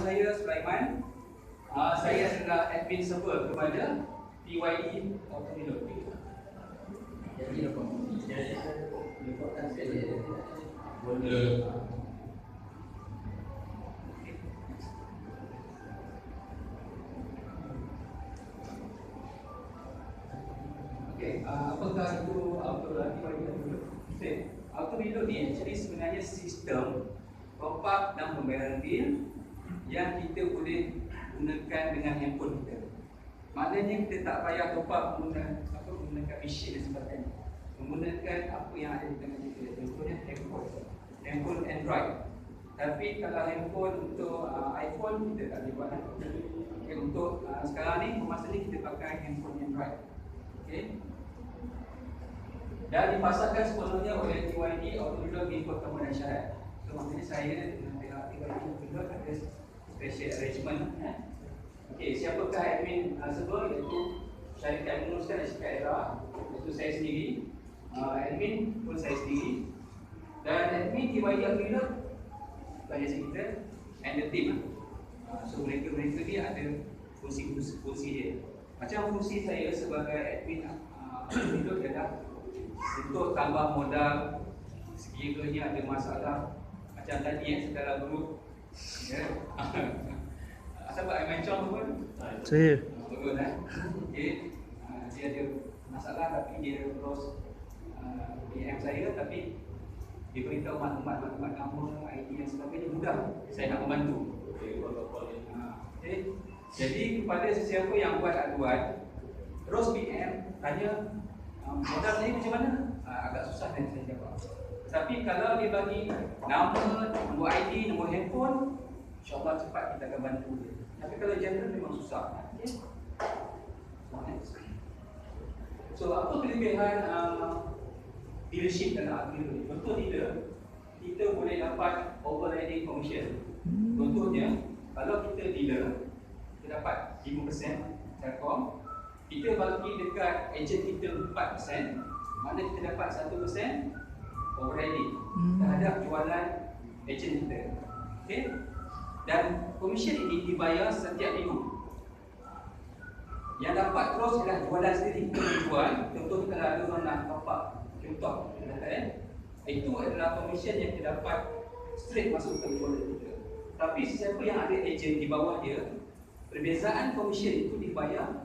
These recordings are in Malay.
saya Sulaiman. Saya adalah admin server kepada PYE Automilo. Jadi lepas saya Boleh. Apakah itu Automilo ni actually sebenarnya sistem top up dan pembayaran bil yang kita boleh gunakan dengan handphone kita. Maknanya kita tak payah top up menggunakan mesin dan sebagainya. Menggunakan apa yang ada di tangan kita. Contohnya handphone Android. Tapi kalau handphone untuk iPhone kita tak boleh buat. Okay, untuk sekarang ni masa ni kita pakai handphone Android. Okay. Dan dipasarkan sepenuhnya oleh PYE Automilo di Kota Mudan Syarat. So maksudnya saya dengan pihak PYE Automilo ada special arrangement. Okey, siapakah admin server? Iaitu syarikat menguruskan syarikat era, iaitu saya sendiri. Admin pun saya sendiri. Dan admin PYE Automilo banyak kita and the team. So mereka ni ada fungsi dia. Macam fungsi saya sebagai admin Automilo adalah untuk tambah modal sekiranya ada masalah macam tadi secara grup siapa yang mencong pun Saya. betul okay. Dia ada masalah tapi dia terus PM saya tapi dia beritahu maklumat nama, ID dan sebagainya mudah saya nak membantu. Okay. Jadi kepada sesiapa yang buat aduan terus PM tanya modal saya macam mana? Agak susah dan saya jawab. Tapi kalau dia bagi nama, nombor ID, nombor handphone, insyaAllah cepat kita akan bantu dia. Tapi kalau general memang susah. Okay? So apa kelebihan dealership dalam Automilo ni? Contoh dealer, kita boleh dapat overriding commission. Contohnya, kalau kita dealer, kita dapat 5% Telkom. Kita bagi dekat ejen kita 4%, mana kita dapat 1% overriding terhadap jualan ejen kita. Okey? Dan komisen ini dibayar setiap minggu. Yang dapat terus adalah jualan sendiri. Kita menjual, contohnya kalau ada orang nak top up, contoh, itu adalah komisen yang kita dapat straight masuk ke jualan kita. Tapi sesiapa yang ada ejen di bawah dia, perbezaan komisen itu dibayar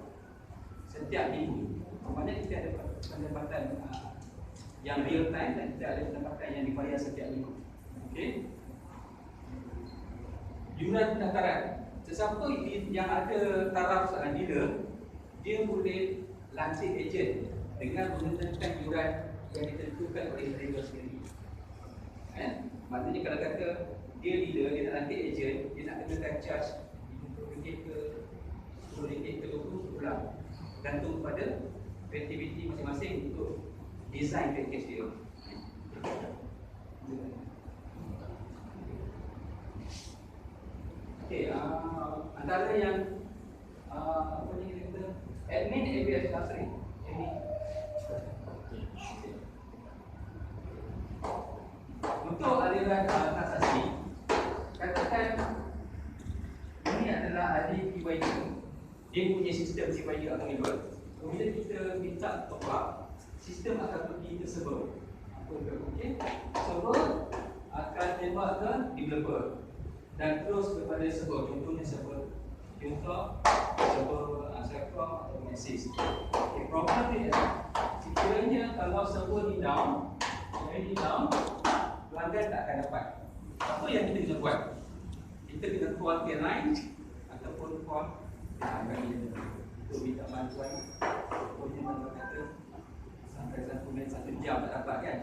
setiap minggu. Maknanya kita ada pendapatan yang real time dan kita ada pendapatan yang dibayar setiap minggu. Okey. Yuran pendaftaran. Sesiapa yang ada taraf dealer, dia boleh lantik ejen dengan menggunakan yuran yang ditentukan oleh mereka sendiri. Maknanya kalau kata dia dealer, dia nak lantik ejen, dia nak kenakan charge RM20 ke RM10 ke RM20 gantung pada kreativiti masing-masing untuk design package dia. Okey, antara yang apa ni kita admin ABS Nasri. Ini untuk aliran transaksi, katakan ini adalah ahli PYE. Dia punya sistem PYE Automilo. Bila kita minta top up, sistem akan pergi ke server. Okey. Server akan tembak ke developer dan terus kepada server. Contohnya server Contoh server Selcom atau Maxis. Okay, problem dia sekiranya kalau server ni down, pelanggan tak akan dapat. Apa yang kita kena buat? Kita kena call line ataupun call untuk minta bantuan. Pokoknya kalau kata sampai 1 jam tak dapat kan,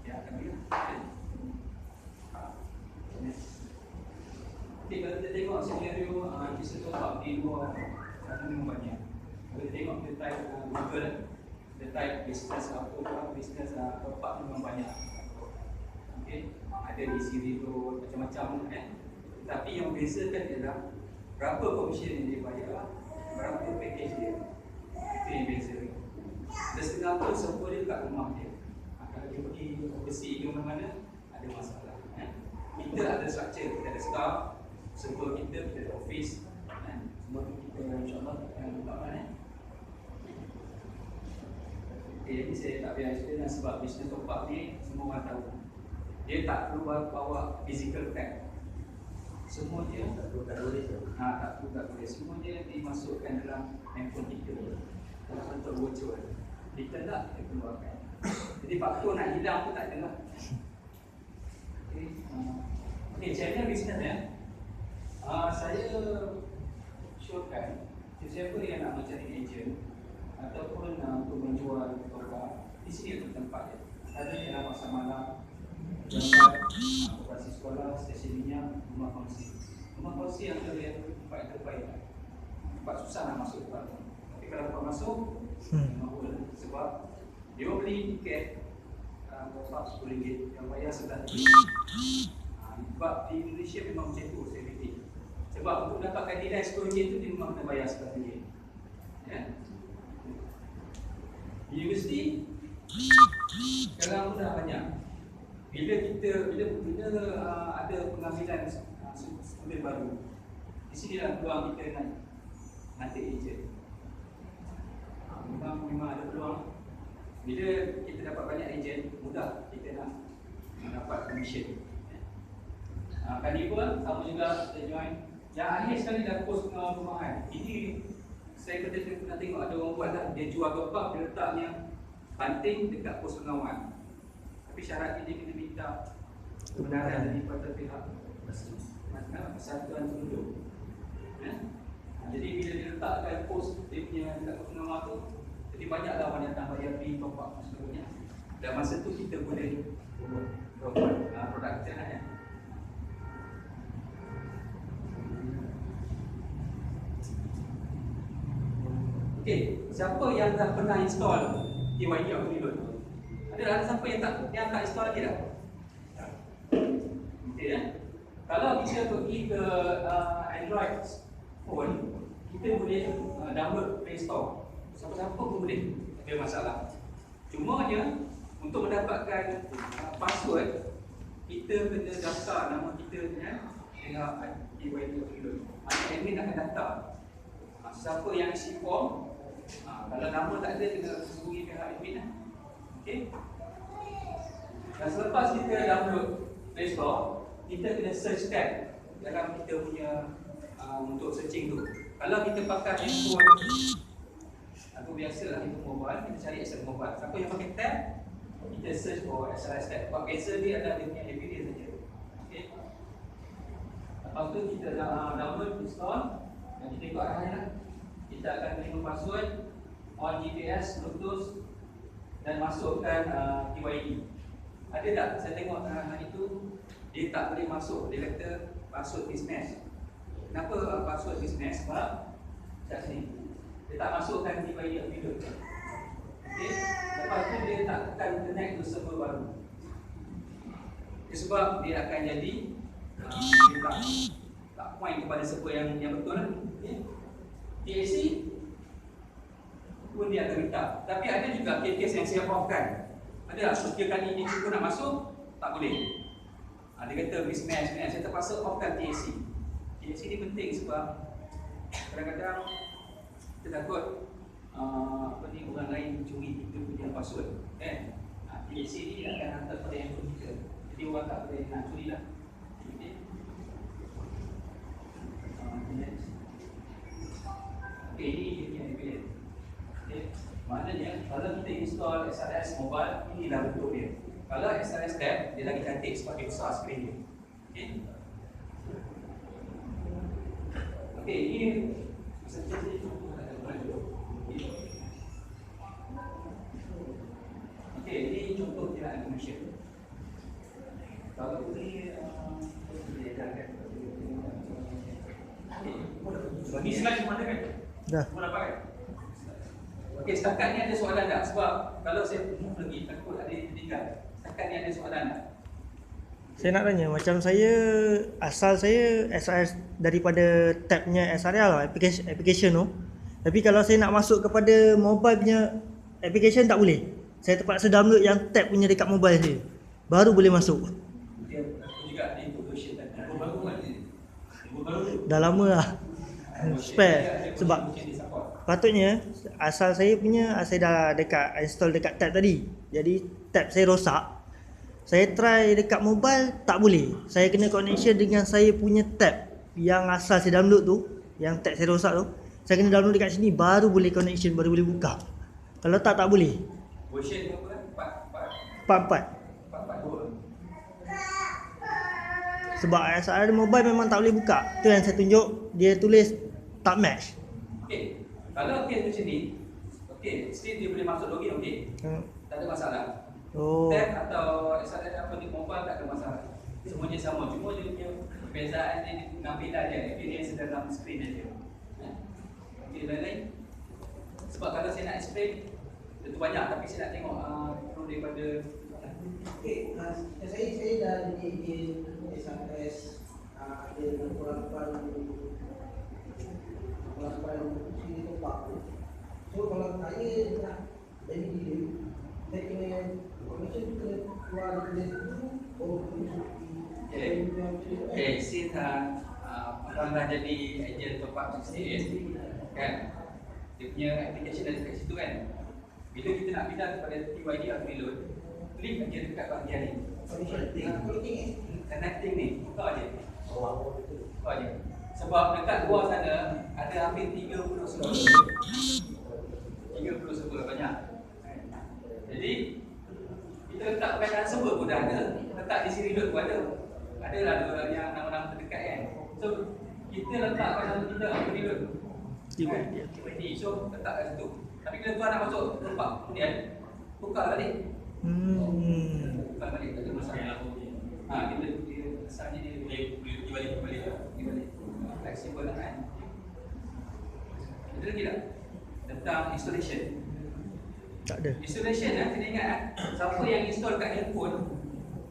dia akan bilang. Okay, kalau kita tengok senario kisah top up di luar sana memang banyak. Kalau kita tengok kita type Google, kita type business apa, business top up memang banyak. Okay, ada di Siri Road, macam-macam kan. Tapi yang bezakan ialah berapa komisen yang dia bayar, berapa package dia. Itu yang beza. Dan setengah tu semua dia kat rumah dia. Kalau dia pergi overseas ke mana-mana, ada masalah. Kita ada structure, kita ada staff, server kita ada office, semua tu kita insyaAllah akan buka. Jadi saya tak payah explain sebab business top up ni semua orang tahu. Dia tak perlu bawa physical tag. Semua dia tak perlu tak boleh. Semua dia dimasukkan dalam handphone kita dalam bentuk virtual. Kita tak dia keluarkan. Jadi faktor nak hilang pun tak ada lah. Okey, channel business ya. Saya showkan siapa yang nak mencari agent ataupun untuk menjual produk, di sini ada tempat dia. Ada yang pasar malam, tempat operasi sekolah, stesen minyak, rumah kongsi. Rumah kongsi yang tempat yang terbaik. Tempat susah nak masuk tempat tu. Tapi kalau tempat masuk, boleh. Sebab dia beli tiket berapa RM10 yang bayar RM11. Sebab di Indonesia memang macam tu saya fikir. Sebab untuk dapatkan nilai RM10 tu dia memang kena bayar RM11. Ya. Universiti sekarang pun dah banyak. Bila ada pengambilan student baru, di sinilah peluang kita nanti agent. Memang ada peluang. Bila kita dapat banyak agent, mudah kita nak dapat commission. Kali pun sama juga kita join. Yang akhir sekali dah post perumahan. Ini saya pernah tengok ada orang buat lah. Dia jual gebak, dia letaknya banting dekat pos pengawan. Tapi syaratnya dia kena minta kebenaran daripada pihak persatuan penduduk. Jadi bila dia letakkan pos dia punya dekat pos pengawan tu, jadi banyaklah orang datang bayar fee top up dan sebagainya. Dan masa tu kita boleh buat produk kita lah ya. Okey, siapa yang dah pernah install KYD atau Reload? Ada siapa yang tak install lagi dah? Okey ya. Kalau kita pergi ke Android phone, kita boleh download Play Store. Siapa-siapa pun boleh, tak ada masalah. Cuma je untuk mendapatkan password, kita kena daftar nama kita dengan KYD atau Reload. Admin akan daftar. Siapa yang isi form, kalau nama tak ada, kena hubungi pihak admin lah. Okey. Dan selepas kita download Play Store, kita kena search tab dalam kita punya untuk searching tu. Kalau kita pakai handphone atau biasalah handphone mobile, kita cari SLS mobile. Siapa yang pakai tab, kita search for SLS tab. Sebab beza dia adalah dia punya APK saja. Okey. Lepas tu kita download, install dan kita ikut arahan lah. Kita akan terima password on GPS, Bluetooth dan masukkan KYD. Ada tak? Saya tengok hari itu dia tak boleh masuk. Dia kata password mismatch. Kenapa password mismatch? Sebab kat sini dia tak masukkan KYD video. Okey. Lepas tu dia tak tekan connect ke server baru. Sebab dia akan jadi dia tak point kepada server yang betul lah. Okay. TAC pun dia akan minta. Tapi ada juga kes-kes yang saya off-kan. Ada tak? Setiap kali dia cuba nak masuk, tak boleh. Dia kata mismatch, saya terpaksa off-kan TAC. TAC ni penting sebab kadang-kadang kita takut orang lain curi kita punya password. TAC ni akan hantar pada handphone kita. Jadi orang tak boleh nak curi lah. Okay, ini dia punya evidence. Okay. Maknanya kalau kita install SLS mobile, inilah bentuk dia. Kalau SLS tab, dia lagi cantik sebab dia besar skrin dia. Okay. Okay, ini okay, ini contoh tidak information. Kalau ini bagi slide mana kan? Dah. Semua dapat kan? Okey, setakat ni ada soalan tak? Sebab kalau saya move lagi, takut ada yang tertinggal. Setakat ni ada soalan tak? Saya nak tanya, macam saya, asal saya SRS daripada tabnya SRL lah, application tu. Tapi kalau saya nak masuk kepada mobile punya application tak boleh. Saya terpaksa download yang tab punya dekat mobile saya, baru boleh masuk. Dia juga di version baru kan? Baru dah lama lah. Spare. Sebab patutnya asal saya dah dekat install dekat tab tadi. Jadi tab saya rosak. Saya try dekat mobile tak boleh. Saya kena connection dengan saya punya tab yang asal saya download tu, yang tab saya rosak tu. Saya kena download dekat sini baru boleh connection, baru boleh buka. Kalau tak boleh. Version berapa? 4.4. 4.2. Sebab SRL mobile memang tak boleh buka. Tu yang saya tunjuk, dia tulis tak match. Okey. Kalau kes macam ni, okey, still dia boleh masuk login, okey. Tak ada masalah. Oh. Tab atau SRL apa di mobile tak ada masalah. Semuanya sama. Cuma dia punya perbezaan dia pengambilan dia, experience dalam screen aja. Okey, lain-lain. Sebab kalau saya nak explain, itu banyak tapi saya nak tengok perlu daripada Okey, saya dah jadi SRS ada kurang-kurang sini tempat. So kalau saya nak jadi dia, saya kena connection tu kena keluar dari situ. since orang dah jadi agent top up 68 kan, dia punya application ada dekat situ kan. Bila kita nak pindah kepada TYD atau reload, klik aja dekat bahagian ni. Connecting ni, buka aje. Buka aje. Sebab dekat luar sana ada hampir 30 server. 30 server banyak. Jadi kita letak pakai server pun dah ada. Letak di sini reload pun ada. Adalah dua yang nama-nama terdekat kan. So kita letakkan nama kita reload. TYD. So letak kat situ. Tapi bila tuan nak masuk tempat kemudian tukar balik. Tukar balik, tak ada masalah. Kita asalnya dia boleh pergi balik. Flexible lah kan. Ada lagi tak? Tentang installation. Tak ada. Installation kena ingat siapa yang install kat handphone,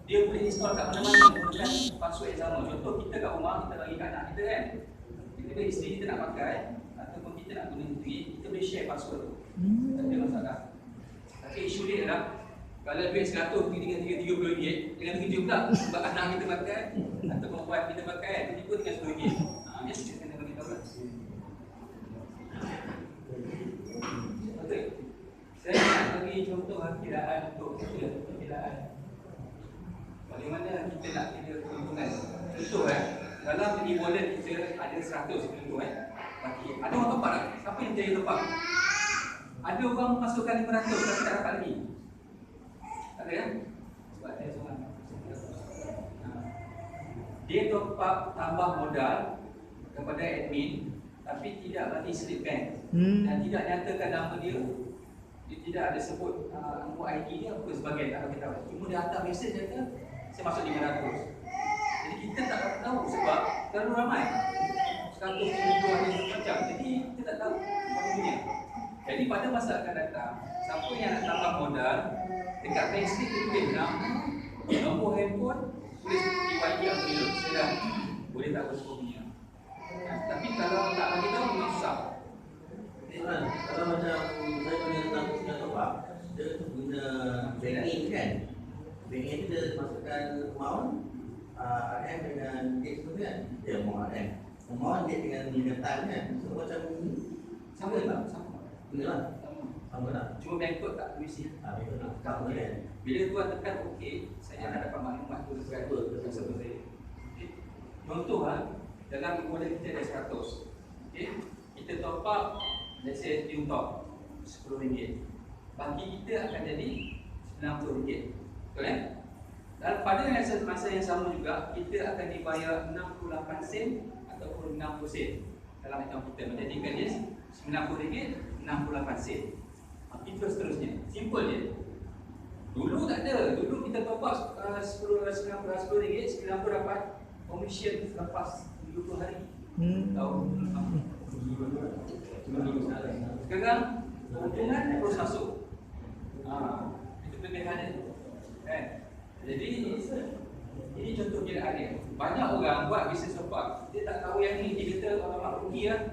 dia boleh install kat mana-mana menggunakan password yang sama. Contoh kita kat rumah, kita bagi kat anak kita kan. Kita isteri kita nak pakai ataupun kita nak guna sendiri, kita boleh share password tu. Tak ada masalah. Tapi isu dia adalah kalau duit 100 dengan RM30, jangan kerja pula sebab anak kita pakai atau perempuan kita pakai, tiba-tiba dengan RM10. Ni kita kena bagi tahu lah. Okey. Saya nak bagi contoh kiraan untuk kiraan. Bagaimana kita nak kira keuntungan. Contoh dalam e-wallet kita ada 100 contoh bagi ada orang top up tak? Siapa yang jadi top up? Ada orang masukkan 500 tapi tak dapat lagi. Tak ada kan? Sebab saya seorang. Dia top up tambah modal kepada admin tapi tidak bagi slip bank dan tidak nyatakan nama dia. Dia tidak ada sebut nombor ID dia apa sebagainya, tak bagi tahu. Cuma dia hantar mesej kata saya masuk 500. Jadi kita tak tahu sebab terlalu ramai. 100 ribu ada macam. Jadi kita tak tahu maknanya. Jadi pada masa akan datang, siapa yang nak tambah modal dekat payslip dia tulis nama, nombor handphone, tulis TYD atau reload. Saya dah boleh tak bersepupunya. Tapi kalau tak bagi tahu memang susah. Kalau macam saya punya top up, dia guna banking kan. Banking tu dia masukkan amount RM dengan date tu kan. Dia amount RM. Amount date dengan time kan. So macam ni Sama tak? Sama. Betul lah. Sama tak? Cuma bank code tak tulis ni. Betul lah. Sama kan. Bila tuan tekan OK, saya nak dapat maklumat tu dekat server saya. Contoh dalam e-wallet kita ada 100. Okey. Kita top up, let's say you top RM10. Bagi kita akan jadi RM90. Betul kan? Dan pada masa yang sama juga, kita akan dibayar 68 sen ataupun 60 sen dalam akaun kita. Menjadikan dia RM90, 68 sen. Itu seterusnya. Simple je. Dulu tak ada. Dulu kita top up RM10, 90 dapat commission selepas 20 hari. Tahu? Sekarang keuntungan terus masuk. Itu kelebihan dia. Kan? Jadi ini contoh kiraan dia. Banyak orang buat bisnes top up, dia tak tahu yang ni. Dia kata alamak rugi lah.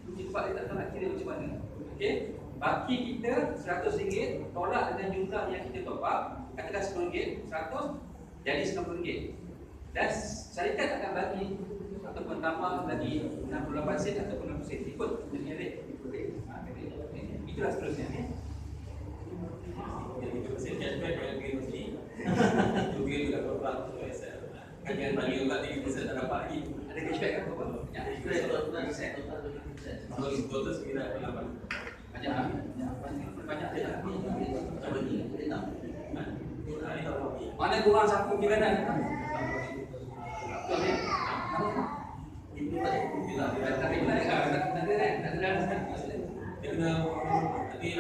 Rugi sebab dia tak tahu nak kira macam mana. Okey? Baki kita RM100, tolak dengan jumlah yang kita top up, katakan RM10, 100 jadi RM90. Dan syarikat akan bagi ataupun tambah lagi 68 sen ataupun 60 sen. Ikut punya rate. Itulah seterusnya. Jadi persen cashback dengan GoC. Juga juga berapa kajian bagi juga 3% tak dapat lagi. Ada cashback kan apa? Kalau itu terus kira berapa? Banyak banyak. Coba ni, kita tahu. Mana kurang satu bulanan? Betul ni. Itu tadi bila Tapi mana dia kena nanti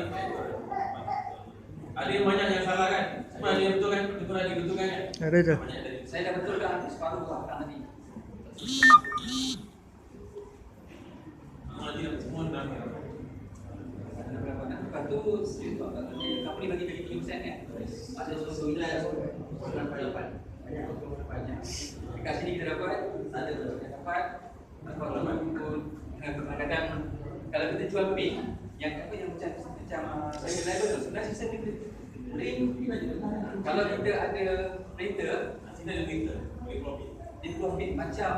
ada yang banyak yang salah kan? Cuma ada yang betul kan? Betul ada betul kan? Ada tu. Banyak dari saya dah betul dah separuh lah tadi. nanti semua dah. Ada berapa nak? Lepas tu company bagi 30% kan? Ada 9 8. banyak. Dekat sini kita dapat Ada tu. dapat kadang-kadang kalau kita jual pin yang apa yang macam saya level tu sebenarnya sistem ni print kalau kita ada printer Sini ada printer, boleh profit. dia profit macam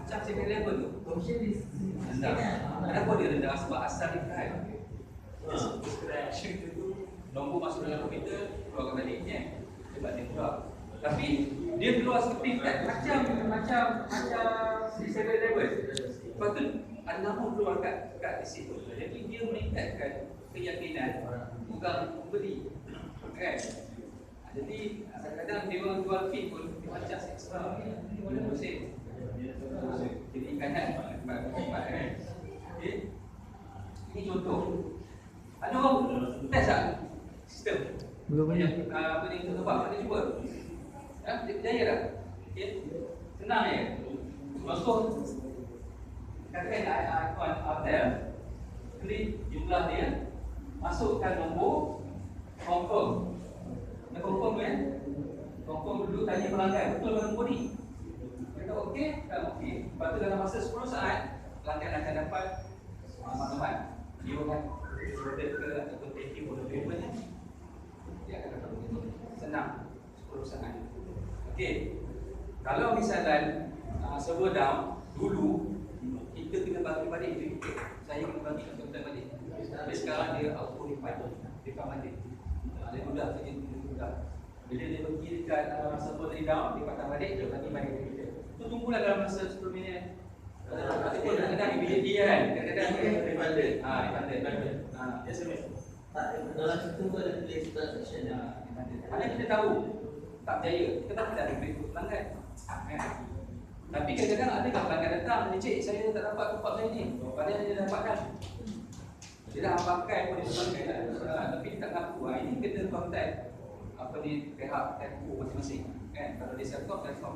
second level tu Komisen di rendah. Kenapa dia rendah? Sebab asal dia kan scratch itu nombor masuk dalam komputer keluarkan balik kan sebab dia keluar. Tapi dia keluar seperti kan macam second level. Lepas tu ada nama keluar kat situ. Jadi dia meningkatkan keyakinan orang membeli. Kan? Jadi kadang-kadang dia orang jual pin pun dia macam ekstra. Boleh musim. Jadi kanan cepat kan. Okey. Ini contoh. Ada orang test tak sistem? Belum lagi. Yang apa ni kita buat, kita cuba. Dia berjaya tak? Okey. Senang je. Masuk katakan icon hotel, klik jumlah dia, masukkan nombor, confirm. Dah confirm kan? Confirm dulu, tanya pelanggan, betul ke nombor ni? Kata okey, kan okey. Lepas tu dalam masa 10 saat, pelanggan akan dapat maklumat. Dia akan order ke ataupun take for the payment ni. Dia akan dapat begitu. Senang, 10 saat. Okey. Kalau misalnya server down, dulu kita kena bagi balik itu. Saya kena bagi kita balik. Tapi sekarang dia auto refund balik. Dia mudah saja, mudah. Bila dia pergi dekat server tadi down, dia patah balik, dia bagi balik kita. Tu tunggulah dalam masa 10 minit. Ataupun kadang-kadang di bilik dia kan. Kadang-kadang dia refunded. Refunded. SMS. Tak dalam sistem tu ada tulis transaction. Mana kita tahu tak berjaya, kita tak ada berikut pelanggan. Tapi kadang-kadang ada kan pelanggan datang, cik saya tak dapat tempat saya ni. Padahal dia dapatkan. Dia dah pakai pun dia pelanggan tapi dia tak ngaku. Ini kena kontak apa ni pihak telco masing-masing. Kan? Kalau dia Celcom, Telkom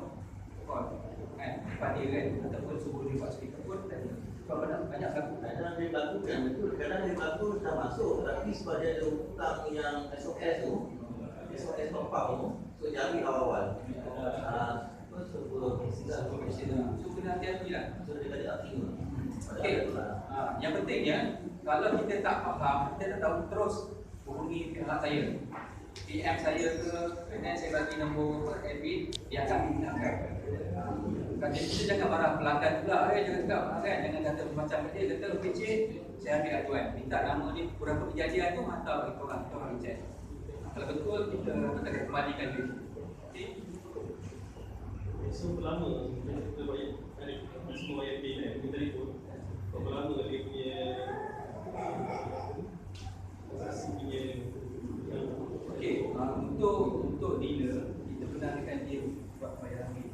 kan? Pada kan? Ataupun suruh dia buat speaker pun dan banyak laku. Kadang dia lakukan betul, kadang dia laku dah masuk tapi sebab dia ada hutang yang SOS tu, SOS top up tu, so cari awal-awal. So kena hati-hati lah. So dia kata tak terima. Okey. Yang pentingnya kalau kita tak faham, kita tak tahu terus hubungi pihak saya. PM saya ke, kemudian saya bagi nombor admin, dia akan menggunakan. Jadi kita jangan marah pelanggan pula, jangan cakap pelanggan, jangan kata macam dia kata okey cik, saya ambil aduan. Minta nama ni berapa kejadian tu hantar bagi kita orang cek. Kalau betul kita akan kembalikan dia. Okey. So berapa lama kita bayar semua bayar bil kan, kita telefon. Berapa lama dia punya transaksi punya. Okey, untuk dealer kita benarkan dia buat bayaran bil.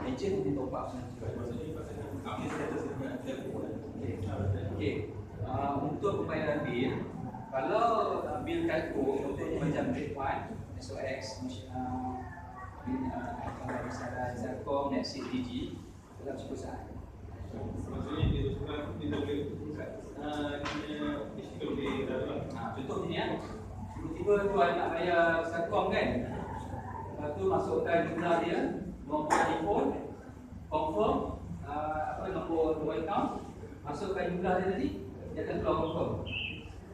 Ejen dia top up Maksudnya pasal apa status dia okey. Untuk pembayaran bil, kalau bil telco untuk macam Grade 1, SOX, misalnya Celcom, Nexus, Digi dalam 10 saat. Maksudnya dia sekarang kita boleh kita mesti boleh dapat. Contoh ni ya, tiba-tiba tuan nak bayar Celcom kan, lepas tu masukkan jumlah dia, nombor telefon, confirm, nombor account, masukkan jumlah dia tadi, dia akan keluar confirm.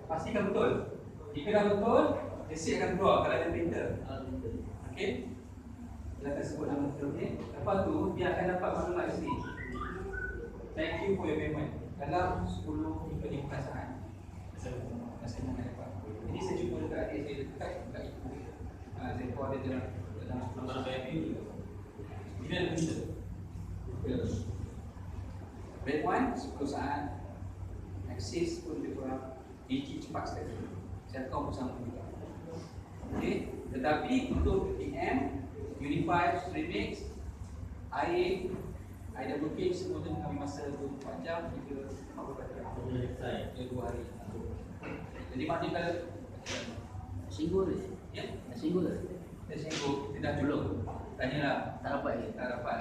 Pastikan betul. Jika dah betul, resit akan keluar kalau ada printer. Okey. Silakan sebut nama terusnya. Lepas tu dia akan dapat maklumat di sini. Thank you for your payment. Dalam 10 hingga 15 saat. Saya nak dapat. Jadi saya jumpa dekat adik saya dekat ibu. Saya tahu ada dalam 10 saat saya ni. Ini ada kita. Red one 10 saat. Axis pun lebih kurang. DG cepat sekali. Saya tahu bersama juga. Okey, tetapi untuk PM, Unify, Remix, IA, ada booking semua tu kami masa 24 jam hingga 40 jam. 2 hari. Jadi maknanya kalau Singgul ni? ya, Singgul ke? kita singgung, kita dah belum. Tanyalah, Tak dapat lagi. tak dapat.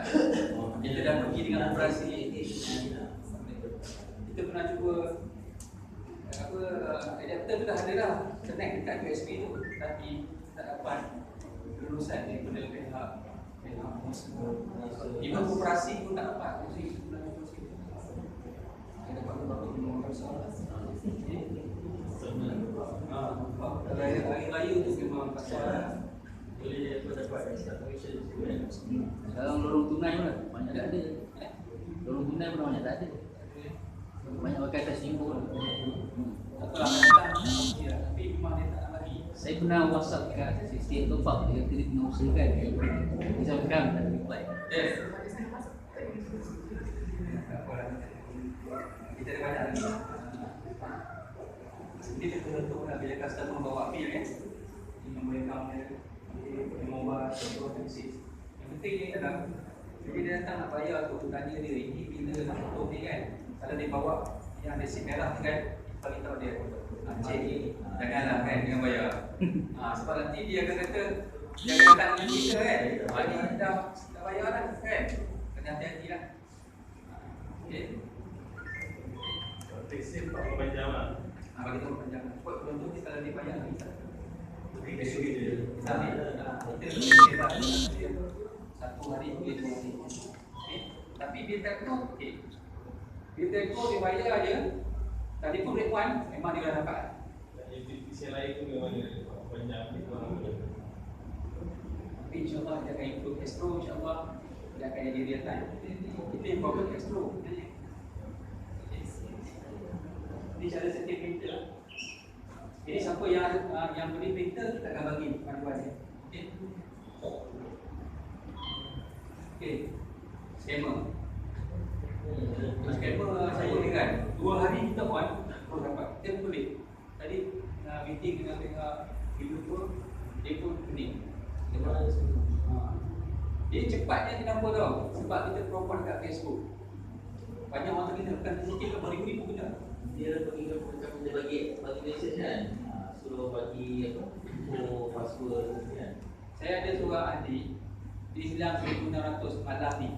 Kita dah pergi dengan operasi. Kita pernah cuba adapter tu dah ada dah, connect dekat USB tu, tapi tak dapat kelulusan daripada pihak even operasi pun tak dapat. Jadi kita nak cuba sikit. Kita dapat beberapa peluang besar. Hari raya tu memang pasal Boleh dapat commission kan? Sekarang lorong tunai pun banyak tak ada. Lorong tunai pun banyak tak ada. Banyak pakai atas simbol. atau kadang-kadang tapi memang dia tak nak bagi. Saya pernah WhatsApp kat sistem top up, dia kata dia kena usahakan. Dia sekarang tak ada reply. Yes. Kita ada banyak lagi. Ini tertentu lah bila customer bawa bil kan. Ini nombor account dia, mobile, contoh taxi. Yang penting ni adalah bila dia datang nak bayar tu, tanya dia ini bila nak tutup ni kan. Kalau dia bawa yang ada sim merah tu kan, bagi tahu dia. Cik ni janganlah kan dengan bayar. Sebab nanti dia akan kata dia akan datang dengan kita kan. Ini dah bayar dah kan. Kena hati-hati lah. Okey. Taxi 48 jam lah. Bagi tahu panjang. Buat contoh kita kalau dia bayar kita. Besok dia. Kita satu hari boleh 2 hari. Okey. Tapi bil telco okey. Bil telco dia bayar je. Tadi pun rate 1 memang dia dah dapat. Yang lain tu memang dia 48 jam ni kurang lebih. Tapi insyaAllah dia akan improve Astro, insyaAllah dia akan jadi real time. Kita yang problem Astro. Ini cara setting printer lah. Jadi siapa yang beli printer, kita akan bagi panduan dia. Okey. Okey. Scammer. Scammer saya ingat 2 hari kita on terus dapat. Kita pun boleh. Tadi meeting dengan pihak ibu tu, dia pun pening. Jadi cepatnya kenapa tau? Sebab kita promote kat Facebook. Banyak orang terkena, bukan sedikit ke beribu-ribu kena. Dia pergi dia bagi message kan, suruh bagi apa, info password kan. Saya ada seorang adik, dia hilang 1,600 malam ni.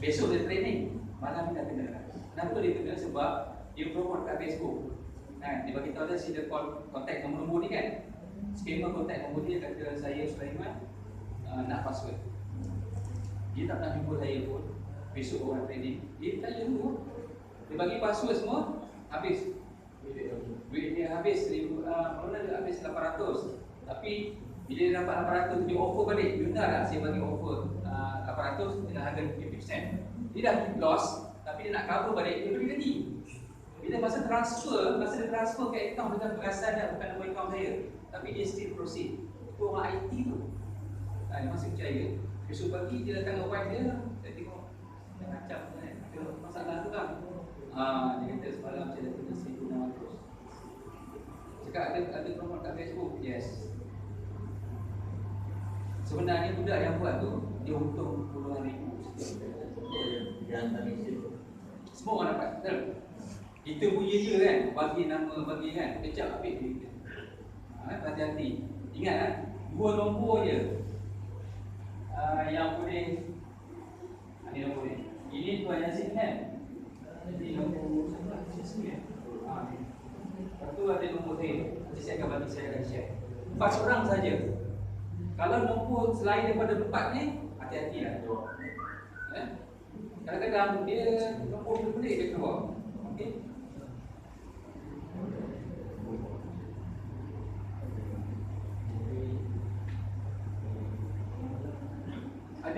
Besok dia training, malam ni dah kena. Kenapa dia kena? Sebab dia promote kat Facebook. Dia bagi tahu dia sila contact nombor ni kan. Scammer contact nombor dia kata saya Sulaiman nak password. Dia tak nak jumpa saya pun. Besok orang training, dia tanya dulu. Dia bagi password semua, habis. Duit dia habis, mana dia habis 800. Tapi bila dia dapat 800, dia offer balik. Benar tak saya bagi offer 800 dengan harga 50%. Dia dah loss, tapi dia nak cover balik, dia beri lagi. Bila masa dia transfer ke account dengan perasan dia, bukan nombor account saya, tapi dia still proceed. Itu orang IT tu. Dia masih percaya. Besok pagi dia datang ke wife dia, saya tengok dia macam ada masalah tu kan. Dia kata semalam saya dah kena 1,600. Cakap ada promote kat Facebook. Yes. Sebenarnya budak yang buat tu dia untung puluhan ribu setiap. Yang tak mesti Semua orang dapat. Betul? Kita punya je kan, bagi nama, bagi kan, kejap habis duit kita. Hati-hati. Ingat kan, 2 nombor je yang boleh. Ini nombor ni. Ini Tuan Yasin kan? Ini nombor sini. Lepas tu ada nombor saya. Nanti saya akan bagi, saya akan share. 4 orang saja. Kalau nombor selain daripada 4 ni, hati-hatilah. Kadang-kadang dia nombor pelik dia keluar. Okey.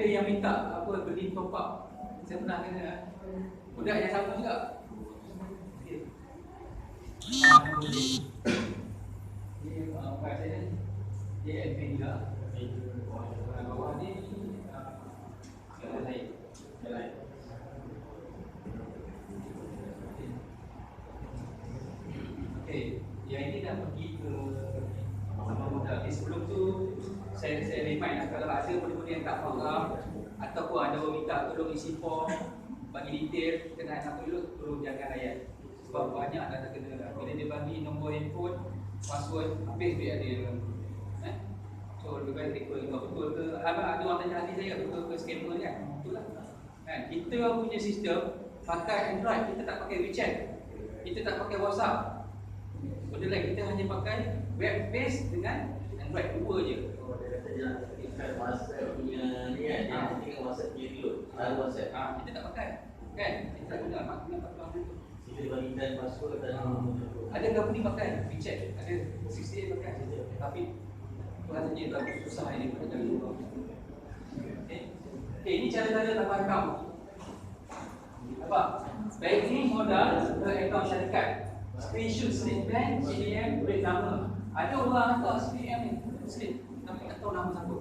ada yang minta apa beli top up. Saya pernah kena budak yang sama juga. Okey. Dia apa saya dia admin juga. Bawah ni yang lain. Okey, yang ini dah pergi ke tapi sebelum tu saya remind lah, kalau ada benda-benda yang tak faham ataupun ada orang minta tolong isi form bagi detail kena nak tolong jangan layan sebab banyak dah terkena bila dia bagi nombor handphone password habis duit dia so lebih baik rekod betul ke ada orang tanya hati saya betul ke scammer kan betul lah kan kita punya sistem pakai Android kita tak pakai WeChat kita tak pakai WhatsApp benda lain kita hanya pakai web based dengan Android dua je. Oh, dia kata dia nak aktifkan WhatsApp punya ni kan, dia aktifkan WhatsApp punya reload, lalu WhatsApp. Kita tak pakai, kan? Kita tak guna, maknanya pakai dulu. Kita bagikan password dan ada company pakai WeChat, ada 68 pakai. Tapi rasanya tak susah ini pada kali dulu. Okay, ini cara-cara tambah akaun. Nampak? Baik ni modal ke akaun syarikat. Screenshot slip bank, CDM, duit nama. Ada orang hantar CDM ni, slip, tapi tak tahu nama siapa.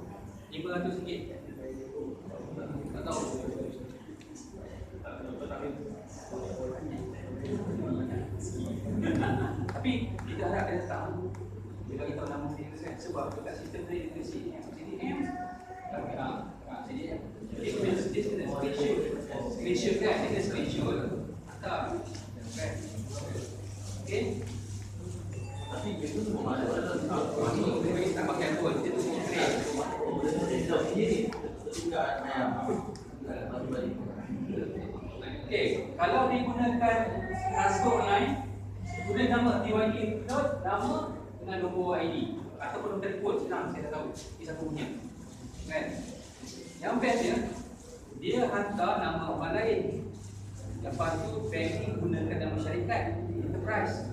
RM500. Tak tahu. Tapi kita harap dia datang. Dia bagi tahu nama dia kan. Sebab dekat sistem tadi dia CDM. CDM. Dia kena screenshot kan, dia kena screenshot. Tak. Kan? Okay. tapi itu semua masuk dalam Kita tak pakai pun, kita tu ini juga balik. okay. Kalau digunakan transport online, guna nama TYD Cloud, nama dengan nombor ID ataupun nombor telefon, senang saya dah tahu dia siapa punya kan. Yang best dia hantar nama orang lain. Lepas tu banking gunakan nama syarikat enterprise.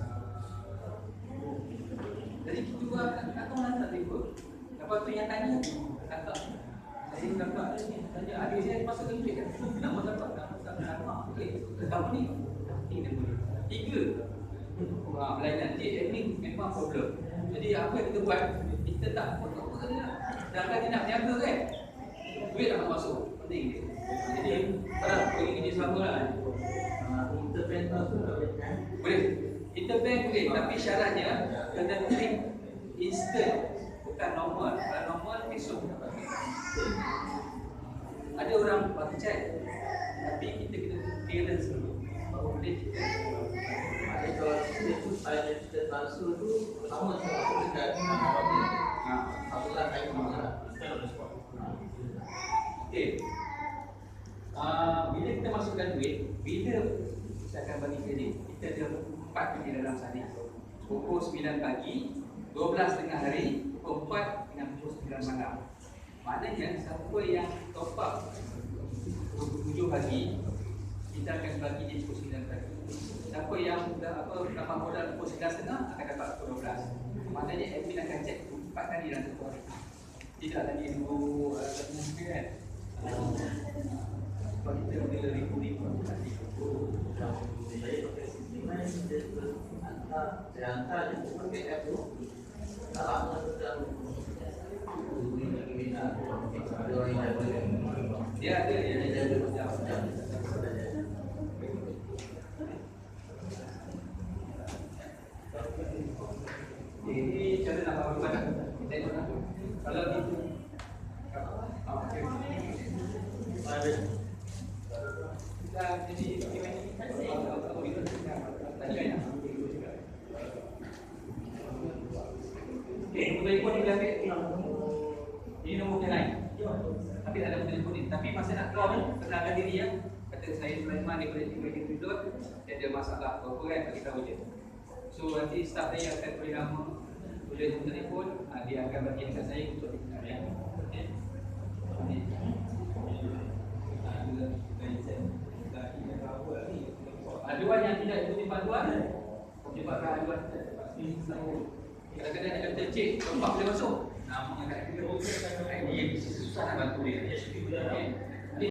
Jadi kita buat tak tahu nak telefon. Lepas tu yang tanya kakak saya dapat ni tanya adik saya masuk duit kan. Nama dapat nama okey. Apa ni? Ini boleh. 3 berlainan dia admin memang problem. Jadi apa yang kita buat? Kita tak apa kena. Sedangkan dia nak berniaga kan. Duit tak masuk. Penting dia. Jadi kalau pergi kerja sama lah. Interbank tu boleh kan? Boleh. Interbank boleh, tapi syaratnya kena klik instant, bukan normal. Kalau normal esok. Ada orang pakai chat, tapi kita kena clearance dulu. Baru boleh kita. Ada kalau kita tu ada kita transfer tu pertama kita masuk dekat apa? Apabila kain mana? Okey. Bila kita masukkan duit, bila kita akan bagi kredit, kita ada 4 kredit dalam sehari. Pukul 9 pagi, 12 tengah hari, pukul 4 dengan pukul 9 malam. Maknanya siapa yang top up 7 pagi, kita akan bagi dia pukul 9 pagi. Siapa yang tambah modal pukul 9.30 akan dapat pukul 12. Maknanya admin akan cek 4 kali dalam satu hari. Tidak lagi nunggu kan. Sebab kita ada ribu-ribu tadi. Saya pakai sistem lain, saya hantar je pakai app tu. Tak lama tu dah ada orang yang boleh. Dia ada ini cara nak bawa kepada kita kalau gitu kita jadi telefon ni ambil ini nombor yang lain tapi tak ada telefon ni tapi masa nak keluar ni kenalkan diri ya kata saya Sulaiman daripada Timur Dudut dia ada masalah apa kan bagi tahu je so nanti staff saya akan beri nama tulis telefon dia akan bagi dekat saya untuk dikenal ya okey aduan yang tidak ikuti panduan menyebabkan aduan pasti kadang-kadang dia kata cik tempat boleh masuk Nama agak dia, dia susah nak bantu dia. Okay.